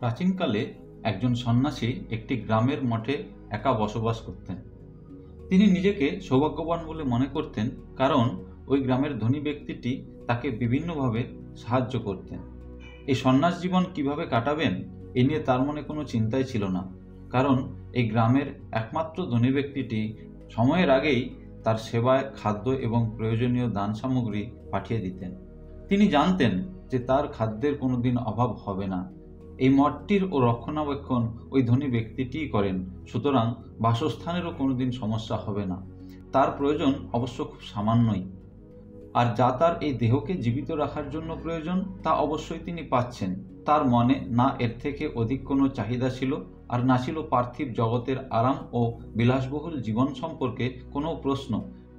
প্রাচীনকালে একজন সন্ন্যাসী একটি গ্রামের মঠে একা বসবাস করতেন। তিনি নিজেকে সৌভাগ্যবান বলে মনে করতেন, কারণ ওই গ্রামের ধনী ব্যক্তিটি তাকে বিভিন্নভাবে সাহায্য করতেন। এই সন্ন্যাস জীবন কিভাবে কাটাবেন এ নিয়ে তার মনে কোনো চিন্তাই ছিল না, কারণ এই গ্রামের একমাত্র ধনী ব্যক্তিটি সময়ের আগেই তার সেবায় খাদ্য এবং প্রয়োজনীয় দান সামগ্রী পাঠিয়ে দিতেন। তিনি জানতেন যে তার খাদ্যের কোনোদিন অভাব হবে না। এই মঠটির ও রক্ষণাবেক্ষণ ওই ধনী ব্যক্তিটিই করেন, সুতরাং বাসস্থানেরও কোনোদিন সমস্যা হবে না। তার প্রয়োজন অবশ্য খুব সামান্যই, আর যা তার এই দেহকে জীবিত রাখার জন্য প্রয়োজন তা অবশ্যই তিনি পাচ্ছেন। তার মনে না এর থেকে অধিক কোনো চাহিদা ছিল, আর না ছিল পার্থিব জগতের আরাম ও বিলাসবহুল জীবন সম্পর্কে কোনো প্রশ্ন।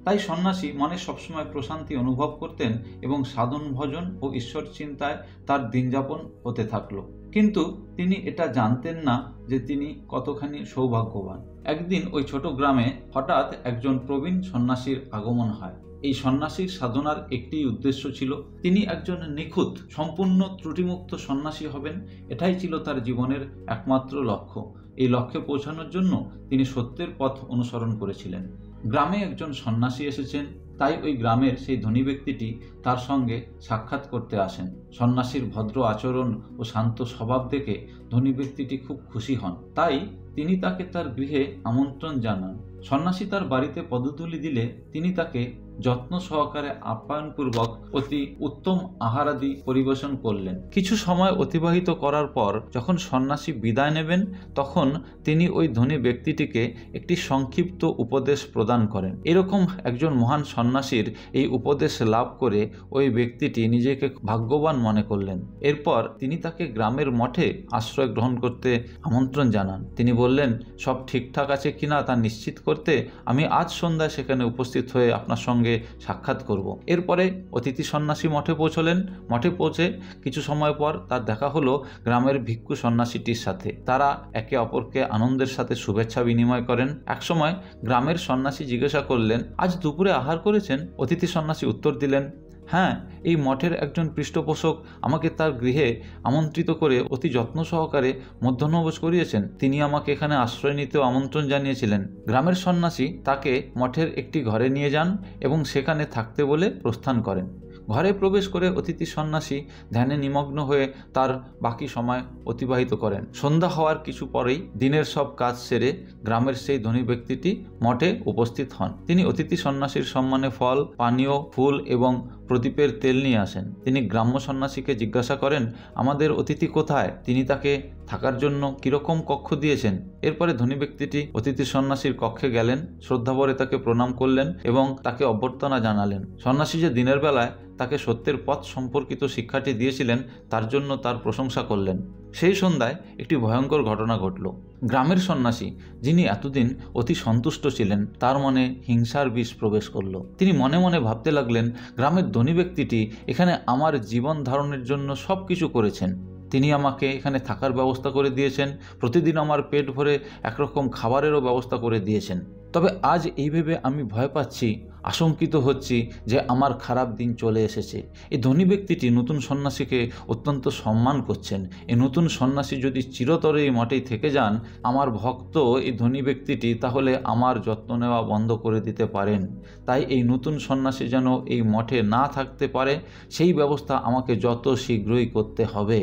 তাই সন্ন্যাসী মনে সবসময় প্রশান্তি অনুভব করতেন এবং সাধন ভজন ও ঈশ্বর চিন্তায় তার দিনযাপন হতে থাকলো। কিন্তু তিনি এটা জানতেন না যে তিনি কতখানি সৌভাগ্যবান। একদিন ওই ছোট গ্রামে হঠাৎ একজন প্রবীণ সন্ন্যাসীর আগমন হয়। এই সন্ন্যাসীর সাধনার একটি উদ্দেশ্য ছিল, তিনি একজন নিখুঁত, সম্পূর্ণ ত্রুটিমুক্ত সন্ন্যাসী হবেন। এটাই ছিল তার জীবনের একমাত্র লক্ষ্য। এই লক্ষ্যে পৌঁছানোর জন্য তিনি সত্যের পথ অনুসরণ করেছিলেন। গ্রামে একজন সন্ন্যাসী এসেছেন, তাই ওই গ্রামের সেই ধনী ব্যক্তিটি তার সঙ্গে সাক্ষাৎ করতে আসেন। সন্ন্যাসীর ভদ্র আচরণ ও শান্ত স্বভাব দেখে ধনী ব্যক্তিটি খুব খুশি হন, তাই তিনি তাকে তার গৃহে আমন্ত্রণ জানান। সন্ন্যাসী তার বাড়িতে পদধূলি দিলে তিনি তাকে যত্ন সহকারে আপ্যায়নপূর্বক অতি উত্তম আহারাদি পরিবেশন করলেন। কিছু সময় অতিবাহিত করার পর যখন সন্ন্যাসী বিদায় নেবেন, তখন তিনি ওই ধনী ব্যক্তিটিকে একটি সংক্ষিপ্ত উপদেশ প্রদান করেন। এরকম একজন মহান সন্ন্যাসীর এই উপদেশ লাভ করে ওই ব্যক্তিটি নিজেকে ভাগ্যবান মনে করলেন। এরপর তিনি তাকে গ্রামের মঠে আশ্রয় গ্রহণ করতে আমন্ত্রণ জানান। তিনি বললেন, সব ঠিকঠাক আছে কিনা তা নিশ্চিত করতে আমি আজ সন্ধ্যায় সেখানে উপস্থিত হয়ে আপনার সঙ্গে সাক্ষাৎ করব। এরপরে অতিথি সন্ন্যাসী মঠে পৌঁছলেন। মঠে পৌঁছে কিছু সময় পর তার দেখা হলো গ্রামের ভিক্ষু সন্ন্যাসীটির সাথে। তারা একে অপরকে আনন্দের সাথে শুভেচ্ছা বিনিময় করেন। একসময় গ্রামের সন্ন্যাসী জিজ্ঞাসা করলেন, আজ দুপুরে আহার করেছেন? অতিথি সন্ন্যাসী উত্তর দিলেন, হ্যাঁ, এই মঠের একজন পৃষ্ঠপোষক আমাকে তার গৃহে আমন্ত্রিত করে অতি যত্ন সহকারে মধ্যাহ্নভোজ করিয়েছেন। তিনি আমাকে এখানে আশ্রয় নিতেও আমন্ত্রণ জানিয়েছিলেন। গ্রামের সন্ন্যাসী তাকে মঠের একটি ঘরে নিয়ে যান এবং সেখানে থাকতে বলে প্রস্থান করেন। ঘরে প্রবেশ করে অতিথি সন্ন্যাসী ধ্যানে নিমগ্ন হয়ে তার বাকি সময় অতিবাহিত করেন। সন্ধ্যা হওয়ার কিছু পরেই দিনের সব কাজ সেরে গ্রামের সেই ধনী ব্যক্তিটি মঠে উপস্থিত হন। তিনি অতিথি সন্ন্যাসীর সম্মানে ফল, পানীয়, ফুল এবং প্রদীপের তেল নিয়ে আসেন। তিনি গ্রাম্য সন্ন্যাসীকে জিজ্ঞাসা করেন, আমাদের অতিথি কোথায়? তিনি তাকে থাকার জন্য কিরকম কক্ষ দিয়েছেন? এরপরে ধনী ব্যক্তিটি অতিথি সন্ন্যাসীর কক্ষে গেলেন, শ্রদ্ধাভরে তাকে প্রণাম করলেন এবং তাকে অভ্যর্থনা জানালেন। সন্ন্যাসী যে দিনের বেলায় তাকে সত্যের পথ সম্পর্কিত শিক্ষাটি দিয়েছিলেন, তার জন্য তার প্রশংসা করলেন। সেই সন্ধ্যায় একটি ভয়ঙ্কর ঘটনা ঘটল। গ্রামের সন্ন্যাসী, যিনি এতদিন অতি সন্তুষ্ট ছিলেন, তার মনে হিংসার বিষ প্রবেশ করল। তিনি মনে মনে ভাবতে লাগলেন, গ্রামের ধনী ব্যক্তিটি এখানে আমার জীবন ধারণের জন্য সব কিছু করেছেন। তিনি আমাকে এখানে থাকার ব্যবস্থা করে দিয়েছেন, প্রতিদিন আমার পেট ভরে একরকম খাবারেরও ব্যবস্থা করে দিয়েছেন। তবে আজ এই ভেবে আমি ভয় পাচ্ছি, আশঙ্কিত হচ্ছি যে আমার খারাপ দিন চলে এসেছে। এই ধনী ব্যক্তিটি নতুন সন্ন্যাসীকে অত্যন্ত সম্মান করছেন। এই নতুন সন্ন্যাসী যদি চিরতরে এই মঠেই থেকে যান, আমার ভক্ত এই ধনী ব্যক্তিটি তাহলে আমার যত্ন নেওয়া বন্ধ করে দিতে পারেন। তাই এই নতুন সন্ন্যাসী যেন এই মঠে না থাকতে পারে, সেই ব্যবস্থা আমাকে যত শীঘ্রই করতে হবে।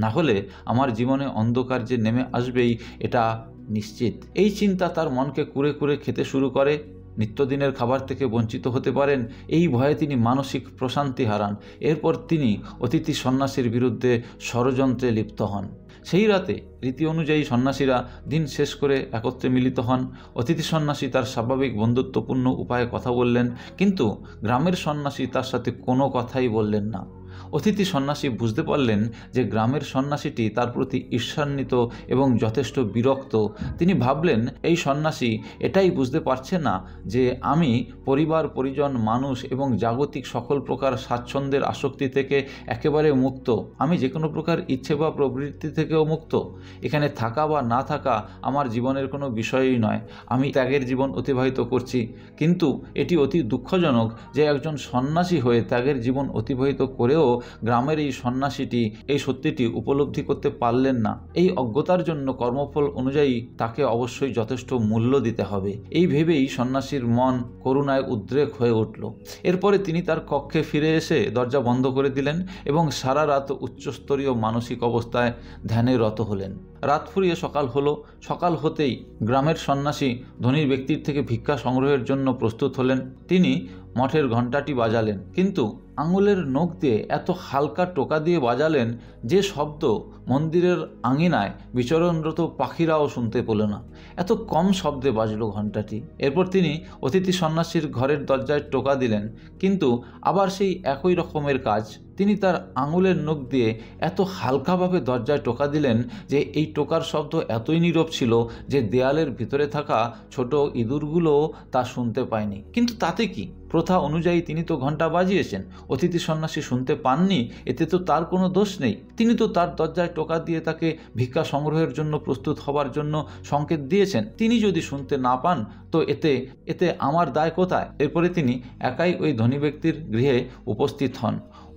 না হলে আমার জীবনে অন্ধকার যে নেমে আসবেই, এটা নিশ্চিত। এই চিন্তা তার মনকে কুরে কুরে খেতে শুরু করে। নিত্যদিনের খাবার থেকে বঞ্চিত হতে পারেন, এই ভয়ে তিনি মানসিক প্রশান্তি হারান। এরপর তিনি অতিথি সন্ন্যাসীর বিরুদ্ধে ষড়যন্ত্রে লিপ্ত হন। সেই রাতে রীতি অনুযায়ী সন্ন্যাসীরা দিন শেষ করে একত্রে মিলিত হন। অতিথি সন্ন্যাসী তার স্বাভাবিক বন্ধুত্বপূর্ণ উপায়ে কথা বললেন, কিন্তু গ্রামের সন্ন্যাসী তার সাথে কোনো কথাই বললেন না। অতিথি সন্ন্যাসী বুঝতে পারলেন যে গ্রামের সন্ন্যাসীটি তার প্রতি ঈর্ষান্বিত এবং যথেষ্ট বিরক্ত। তিনি ভাবলেন, এই সন্ন্যাসী এটাই বুঝতে পারছে না যে আমি পরিবার, পরিজন, মানুষ এবং জাগতিক সকল প্রকার স্বাচ্ছন্দ্যের আসক্তি থেকে একেবারে মুক্ত। আমি যে কোনো প্রকার ইচ্ছে বা প্রবৃত্তি থেকেও মুক্ত। এখানে থাকা বা না থাকা আমার জীবনের কোনো বিষয়ই নয়। আমি ত্যাগের জীবন অতিবাহিত করছি। কিন্তু এটি অতি দুঃখজনক যে একজন সন্ন্যাসী হয়ে ত্যাগের জীবন অতিবাহিত করেও গ্রামের এই সন্ন্যাসীটি এই সত্যিটি উপলব্ধি করতে পারলেন না। এই অজ্ঞতার জন্য কর্মফল অনুযায়ী তাকে অবশ্যই যথেষ্ট মূল্য দিতে হবে। এই ভেবেই সন্ন্যাসীর মন করুণায় উদ্রেক হয়ে উঠল। এরপরে তিনি তার কক্ষে ফিরে এসে দরজা বন্ধ করে দিলেন এবং সারা রাত উচ্চস্তরীয় মানসিক অবস্থায় ধ্যানে রত হলেন। রাত ফুরিয়ে সকাল হলো। সকাল হতেই গ্রামের সন্ন্যাসী ধনীর ব্যক্তির থেকে ভিক্ষা সংগ্রহের জন্য প্রস্তুত হলেন। তিনি মঠের ঘণ্টাটি বাজালেন, কিন্তু আঙুলের নখ দিয়ে এত হালকা টোকা দিয়ে বাজালেন যে শব্দ মন্দিরের আঙিনায় বিচরণরত পাখিরাও শুনতে পেল না। এত কম শব্দে বাজল ঘণ্টাটি। এরপর তিনি অতিথি সন্ন্যাসীর ঘরের দরজায় টোকা দিলেন, কিন্তু আবার সেই একই রকমের কাজ। তিনি তার আঙুলের নখ দিয়ে এত হালকাভাবে দরজায় টোকা দিলেন যে এই টোকার শব্দ এতই নীরব ছিল যে দেয়ালের ভিতরে থাকা ছোট ইঁদুরগুলোও তা শুনতে পায়নি। কিন্তু তাতে কি? প্রথা অনুযায়ী তিনি তো ঘণ্টা বাজিয়েছেন, অতিথি সন্ন্যাসী শুনতে পাননি, এতে তো তার কোনো দোষ নেই। তিনি তো তার দরজায় টোকা দিয়ে তাকে ভিক্ষা সংগ্রহের জন্য প্রস্তুত হবার জন্য সংকেত দিয়েছেন। তিনি যদি শুনতে না পান তো এতে আমার দায় কোথায়? এরপরে তিনি একাই ওই ধনী ব্যক্তির গৃহে উপস্থিত হন।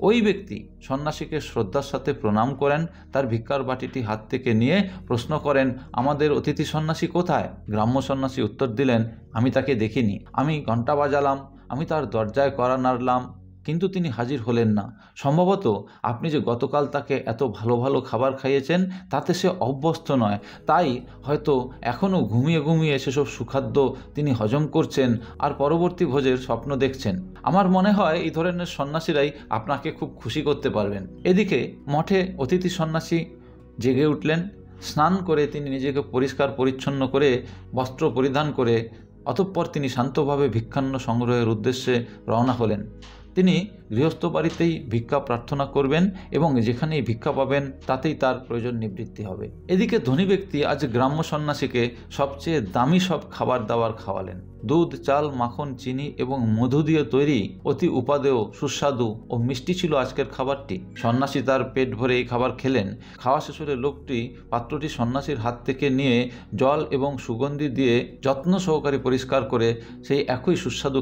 ওই ব্যক্তি সন্ন্যাসীকে শ্রদ্ধার সাথে প্রণাম করেন, তার ভিক্ষার বাটিটি হাত থেকে নিয়ে প্রশ্ন করেন, আমাদের অতিথি সন্ন্যাসী কোথায়? গ্রাম্য সন্ন্যাসী উত্তর দিলেন, আমি তাকে দেখিনি। আমি ঘণ্টা বাজালাম, আমি তার দরজায় কড়া নাড়লাম, কিন্তু তিনি হাজির হলেন না। সম্ভবত আপনি যে গতকাল তাকে এত ভালো ভালো খাবার খাইয়েছেন তাতে সে অভ্যস্ত নয়, তাই হয়তো এখনও ঘুমিয়ে ঘুমিয়ে সেসব সুখাদ্য তিনি হজম করছেন আর পরবর্তী ভোজের স্বপ্ন দেখছেন। আমার মনে হয় এই ধরনের সন্ন্যাসীরাই আপনাকে খুব খুশি করতে পারবেন। এদিকে মঠে অতিথি সন্ন্যাসী জেগে উঠলেন। স্নান করে তিনি নিজেকে পরিষ্কার পরিচ্ছন্ন করে বস্ত্র পরিধান করে অতঃপর তিনি শান্তভাবে ভিক্ষান্ন সংগ্রহের উদ্দেশ্যে রওনা হলেন। তিনি গৃহস্থ বাড়িতেই ভিক্ষা প্রার্থনা করবেন এবং যেখানেই ভিক্ষা পাবেন তাতেই তার প্রয়োজন নিবৃত্তি হবে। এদিকে ধনী ব্যক্তি আজ গ্রাম্য সন্ন্যাসীকে সবচেয়ে দামি সব খাবার দাবার খাওয়ালেন। দুধ, চাল, মাখন, চিনি এবং মধু দিয়ে তৈরি অতি উপাদেয়, সুস্বাদু ও মিষ্টি ছিল আজকের খাবারটি। সন্ন্যাসী তার পেট ভরে এই খাবার খেলেন। খাওয়া শেষ হলে লোকটি পাত্রটি সন্ন্যাসীর হাত থেকে নিয়ে জল এবং সুগন্ধি দিয়ে যত্ন সহকারে পরিষ্কার করে সেই একই সুস্বাদু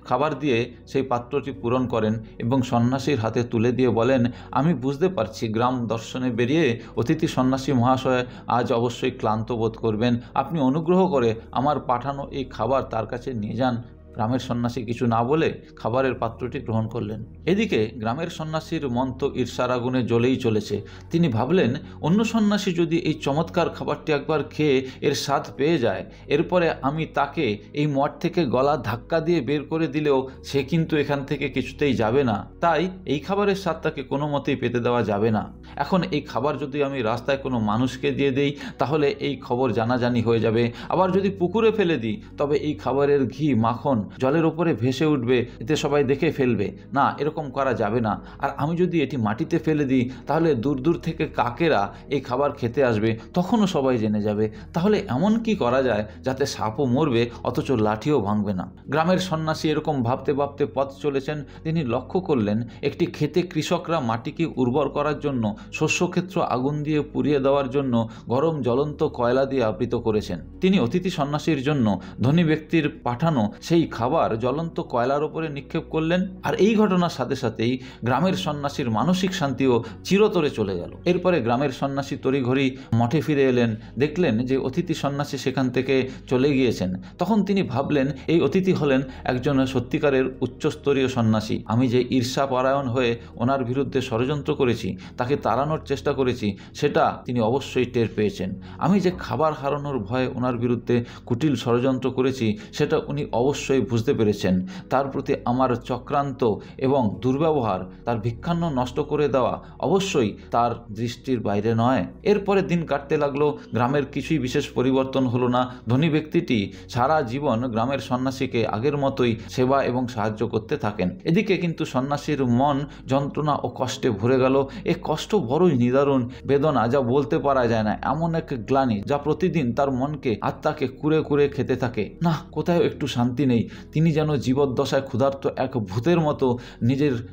খাবার দিয়ে সেই পাত্রটি পূরণ করেন এবং সন্ন্যাসীর হাতে তুলে দিয়ে বলেন, আমি বুঝতে পারছি গ্রাম দর্শনে বেরিয়ে অতিথি সন্ন্যাসী মহাশয় আজ অবশ্যই ক্লান্ত বোধ করবেন। আপনি অনুগ্রহ করে আমার পাঠানো এই খাবার তার কাছে নিয়ে যান। গ্রামের সন্ন্যাসী কিছু না বলে খাবারের পাত্রটি গ্রহণ করলেন। এদিকে গ্রামের সন্ন্যাসীর মন তো ঈর্ষার আগুনে জ্বলেই চলেছে। তিনি ভাবলেন, অন্য সন্ন্যাসী যদি এই চমৎকার খাবারটি একবার খেয়ে এর স্বাদ পেয়ে যায়, এরপরে আমি তাকে এই মঠ থেকে গলা ধাক্কা দিয়ে বের করে দিলেও সে কিন্তু এখান থেকে কিছুতেই যাবে না। তাই এই খাবারের স্বাদ তাকে কোনো মতেই পেতে দেওয়া যাবে না। এখন এই খাবার যদি আমি রাস্তায় কোনো মানুষকে দিয়ে দেই তাহলে এই খবর জানাজানি হয়ে যাবে। আবার যদি পুকুরে ফেলে দিই তবে এই খাবারের ঘি, মাখন জলের উপরে ভেসে উঠবে, এতে সবাই দেখে ফেলবে। না, এরকম করা যাবে না। আর আমি যদি এটি মাটিতে ফেলে দিই তাহলে দূর দূর থেকে কাকেরা এই খাবার খেতে আসবে, তখনও সবাই জেনে যাবে। তাহলে এমন কি করা যায় যাতে সাপও মরবে অথচ লাঠিও ভাঙবে না? গ্রামের সন্ন্যাসী এরকম ভাবতে ভাবতে পথ চলেছেন। তিনি লক্ষ্য করলেন একটি ক্ষেতে কৃষকরা মাটিকে উর্বর করার জন্য শস্যক্ষেত্র আগুন দিয়ে পুড়িয়ে দেওয়ার জন্য গরম জ্বলন্ত কয়লা দিয়ে আবৃত করেছেন। তিনি অতিথি সন্ন্যাসীর জন্য ধনী ব্যক্তির পাঠানো সেই খাবার জ্বলন্ত কয়লার উপরে নিক্ষেপ করলেন। আর এই ঘটনার সাথে সাথেই গ্রামের সন্ন্যাসীর মানসিক শান্তিও চিরতরে চলে গেল। এরপরে গ্রামের সন্ন্যাসী তড়িঘড়ি মঠে ফিরে এলেন। দেখলেন যে অতিথি সন্ন্যাসী সেখান থেকে চলে গিয়েছেন। তখন তিনি ভাবলেন, এই অতিথি হলেন একজন সত্যিকারের উচ্চস্তরীয় সন্ন্যাসী। আমি যে ঈর্ষা পরায়ণ হয়ে ওনার বিরুদ্ধে ষড়যন্ত্র করেছি, তাকে তাড়ানোর চেষ্টা করেছি, সেটা তিনি অবশ্যই টের পেয়েছেন। আমি যে খাবার হারানোর ভয়ে ওনার বিরুদ্ধে কুটিল ষড়যন্ত্র করেছি সেটা উনি অবশ্যই বুঝতে পেরেছেন। তার প্রতি আমার চক্রান্ত এবং দুর্ব্যবহার, তার ভিক্ষান্ন নষ্ট করে দেওয়া অবশ্যই তার দৃষ্টির বাইরে নয়। এরপরে দিন কাটতে লাগলো। গ্রামের কিছুই বিশেষ পরিবর্তন হলো না। ধনী ব্যক্তিটি সারা জীবন গ্রামের সন্ন্যাসীকে আগের মতোই সেবা এবং সাহায্য করতে থাকেন। এদিকে কিন্তু সন্ন্যাসীর মন যন্ত্রণা ও কষ্টে ভরে গেল। এ কষ্ট বড়ই নিদারুণ বেদনা, যা বলতে পারা যায় না। এমন এক গ্লানি যা প্রতিদিন তার মনকে, আত্মাকে কুরে কুরে খেতে থাকে। না, কোথাও একটু শান্তি নেই। তিনি যেন জীবদ্দশায় ক্ষুধার্ত এক ভূতের মতো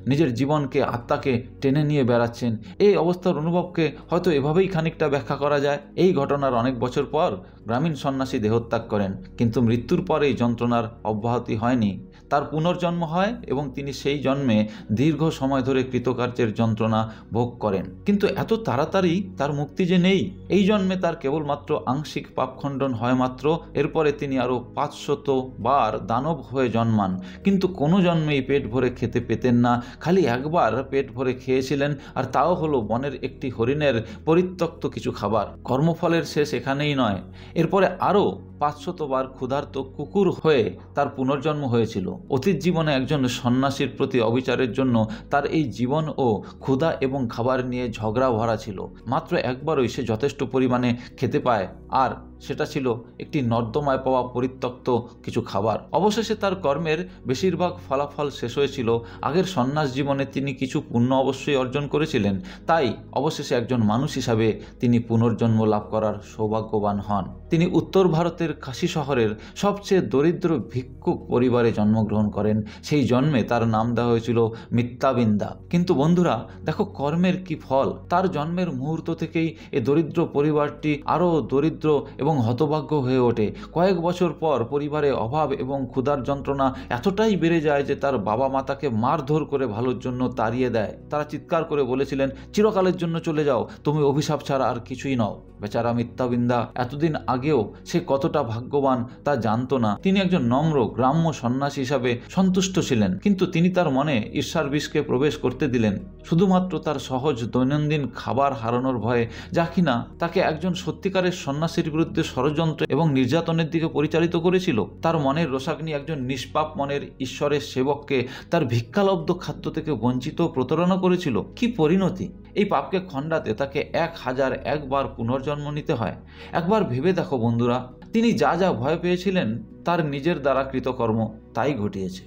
নিজের জীবনকে, আত্মাকে টেনে নিয়ে বেড়াচ্ছেন। এই অবস্থার অনুভবকে হয়তো এভাবেই খানিকটা ব্যাখ্যা করা যায়। এই ঘটনার অনেক বছর পর গ্রামীণ সন্ন্যাসী দেহত্যাগ করেন, কিন্তু মৃত্যুর পর এই যন্ত্রণার অব্যাহতি হয়নি। তার পুনর্জন্ম হয় এবং তিনি সেই জন্মে দীর্ঘ সময় ধরে কৃতকার্যের যন্ত্রণা ভোগ করেন। কিন্তু এত তাড়াতাড়ি তার মুক্তি যে নেই। এই জন্মে তার কেবলমাত্র আংশিক পাপখণ্ডন হয় মাত্র। এরপরে তিনি আরও 500 বার দানব হয়ে জন্মান, কিন্তু কোনো জন্মেই পেট ভরে খেতে পেতেন না। খালি একবার পেট ভরে খেয়েছিলেন, আর তাও হলো বনের একটি হরিণের পরিত্যক্ত কিছু খাবার। কর্মফলের শেষ এখানেই নয়, এরপরে আরও 500 বার ক্ষুধার্ত কুকুর হয়ে তার পুনর্জন্ম হয়েছিল। অতীত জীবনে একজন সন্ন্যাসীর প্রতি অবিচারের জন্য তার এই জীবন ও ক্ষুধা এবং খাবার নিয়ে ঝগড়া ভরা ছিল। মাত্র একবারই সে যথেষ্ট পরিমাণে খেতে পায়, আর সেটা ছিল একটি নর্দমায় পাওয়া পরিত্যক্ত কিছু খাবার। অবশেষে তার কর্মের বেশিরভাগ ফলাফল শেষ হয়েছিল। আগের সন্ন্যাস জীবনে তিনি কিছু পুণ্য অবশ্যই অর্জন করেছিলেন, তাই অবশেষে একজন মানুষ হিসাবে তিনি পুনর্জন্ম লাভ করার সৌভাগ্যবান হন। তিনি উত্তর ভারতের কাশী শহরের সবচেয়ে দরিদ্র ভিক্ষুক পরিবারে জন্মগ্রহণ করেন। সেই জন্মে তার নাম দেওয়া হয়েছিল মিত্তাবিন্দা। কিন্তু বন্ধুরা দেখো, কর্মের কি ফল। তার জন্মের মুহূর্ত থেকেই এই দরিদ্র পরিবারটি আরও দরিদ্র এবং হতভাগ্য হয়ে ওঠে। কয়েক বছর পর পরিবারে অভাব এবং ক্ষুধার যন্ত্রণা এতটাই বেড়ে যায় যে তার বাবা মা তাকে মারধর করে ভালোর জন্য তাড়িয়ে দেয়। তারা চিৎকার করে বলেছিলেন, চিরকালের জন্য চলে যাও, তুমি অভিশাপ ছাড়া আর কিছুই নও। বেচারা মিত্তাবিন্দা এতদিন আগেও সে কতটা ভাগ্যবান তা জানতো না। তিনি একজন নম্র গ্রাম্য সন্ন্যাসী হিসাবে সন্তুষ্ট ছিলেন, কিন্তু তিনি তার মনে ঈর্ষার বিষকে প্রবেশ করতে দিলেন শুধুমাত্র তার সহজ দৈনন্দিন খাবার হারানোর ভয়ে, যা কিনা তাকে একজন সত্যিকারের সন্ন্যাসীর বিরুদ্ধে ষড়যন্ত্র এবং নির্যাতনের দিকে পরিচালিত করেছিল। তার মনের রোষাগ্নি একজন নিষ্পাপ মনের ঈশ্বরের সেবককে তার ভিক্ষালব্ধ খাদ্য থেকে বঞ্চিত প্রতারণা করেছিল। কি পরিণতি! এই পাপকে খণ্ডাতে তাকে 1001 বার পুনর্জন্ম নিতে হয়। একবার ভেবে দেখো বন্ধুরা, তিনি যা যা ভয় পেয়েছিলেন তার নিজের দ্বারা কৃতকর্ম তাই ঘটিয়েছে।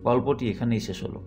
গল্পটি এখানেই শেষ হলো।